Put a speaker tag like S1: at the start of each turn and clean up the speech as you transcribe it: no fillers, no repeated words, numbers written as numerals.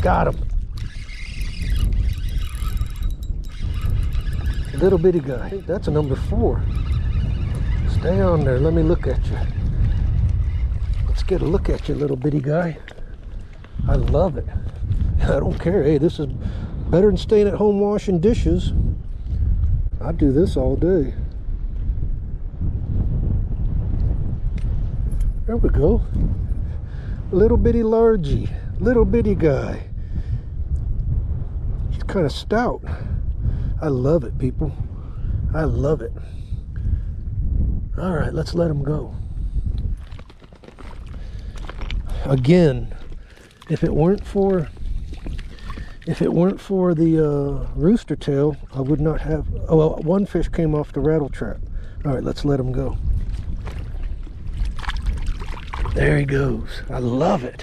S1: Got him. Little bitty guy. That's a number 4. Stay on there. Let me look at you. Let's get a look at you, little bitty guy. I love it. I don't care. Hey, this is better than staying at home washing dishes. I do this all day. There we go. Little bitty largy. Little bitty guy. He's kind of stout. I love it, people. I love it. All right, let's let him go. Again, if it weren't for the rooster tail, I would not have. Oh, well, one fish came off the rattle trap. All right, let's let him go. There he goes. I love it.